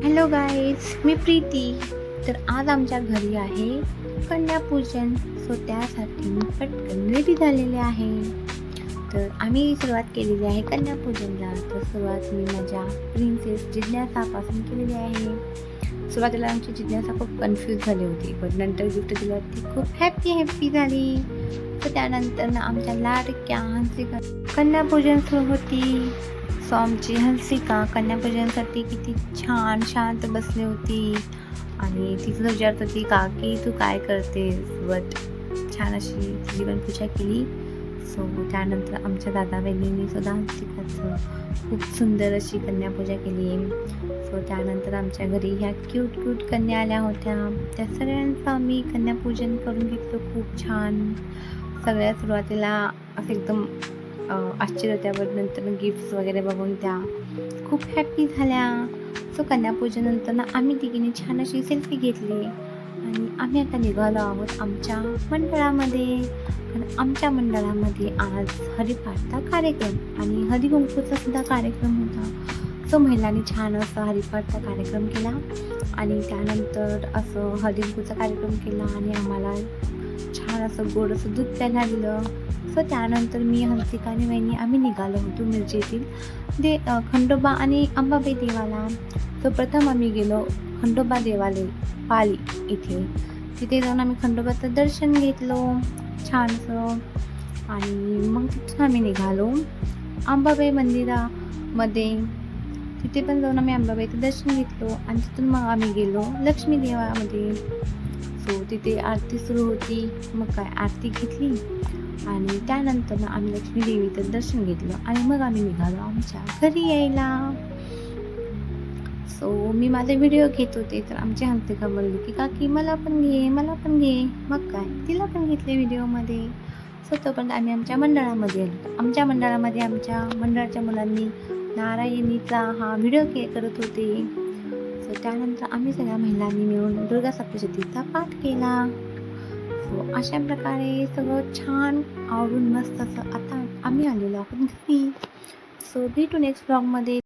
Hello guys, मी प्रीती. तर आज आमच्या घरी आहे कन्यापूजन. सो त्यासाठी मी पटकन रेडी झालेले आहे. तर आम्ही सुरुवात केलेली आहे कन्यापूजनला. तर सुरुवात मी माझ्या प्रिन्सेस जिज्ञासापासून केलेली आहे. सुरुवातीला आमची जिज्ञासा खूप कन्फ्यूज झाली होती, पण नंतर गिफ्ट दिल्यावर ती खूप हॅपी झाली. तर त्यानंतर ना आमच्या लाडक्या हंसिका कन्यापूजन सुरू होती. सो आमची हंसिका कन्यापूजनासाठी किती छान शांत बसली होती आणि तिचं विचारत होती, काकी तू काय करतेस. बट छान अशी तिची पण पूजा केली. सो त्यानंतर आमच्या दादा बहिणींनी सुद्धा हंसिकाचं खूप सुंदर अशी कन्यापूजा केली. सो त्यानंतर आमच्या घरी ह्या क्यूट कन्या आल्या होत्या. त्या सगळ्यांचं आम्ही कन्यापूजन करून घेतलं खूप छान. सगळ्या सुरुवातीला असं एकदम आश्चर्य होत्या, बट नंतर गिफ्ट्स वगैरे बघून त्या खूप हॅपी झाल्या. सो कन्यापूजनानंतर ना आम्ही तिघींनी छान अशी सेल्फी घेतली आणि आम्ही आता निघालो आहोत आमच्या मंडळामध्ये. आणि आमच्या मंडळामध्ये आज हरिपाठचा कार्यक्रम आणि हरिकुंकूचा सुद्धा कार्यक्रम होता. सो महिलांनी छान असा हरिपाठचा कार्यक्रम केला आणि त्यानंतर असं हळदीकुंकूचा कार्यक्रम केला आणि आम्हाला छान असं गोड असं दूध प्यायला दिलं. सो त्यानंतर मी हंसिका आणि वहिनी आम्ही निघालो होतो मिरज येथील खंडोबा आणि अंबाबाई देवाला. सो प्रथम आम्ही गेलो खंडोबा देवालय पाली इथे. तिथे जाऊन आम्ही खंडोबाचं दर्शन घेतलो छानसं आणि मग तिथून आम्ही निघालो अंबाबाई मंदिरामध्ये. तिथे पण जाऊन आम्ही अंबाबाईचं दर्शन घेतलो आणि तिथून मग आम्ही गेलो लक्ष्मी देवामध्ये. सो तिथे आरती सुरू होती. मग काय आरती घेतली आणि त्यानंतर ना आम्ही लक्ष्मी देवीचं दर्शन घेतलं आणि मग आम्ही निघालो आमच्या घरी यायला. सो मी माझे व्हिडिओ घेत होते, तर आमची हंसिका बोलली की काकी मला पण घे. मग काय तिला पण घेतले व्हिडिओमध्ये. सो तोपर्यंत आम्ही आमच्या मंडळामध्ये आलो. आमच्या मंडळाच्या मुलांनी नारायणीचा हा व्हिडिओ करत होते. सो त्यानंतर आम्ही सगळ्या महिलांनी मिळून दुर्गा सप्तशतीचा पाठ केला. सो अशा प्रकारे सगळं छान आवडून मस्त असं आता आम्ही आलेलो आहोत घरी. सो भेटू नेक्स्ट ब्लॉगमध्ये.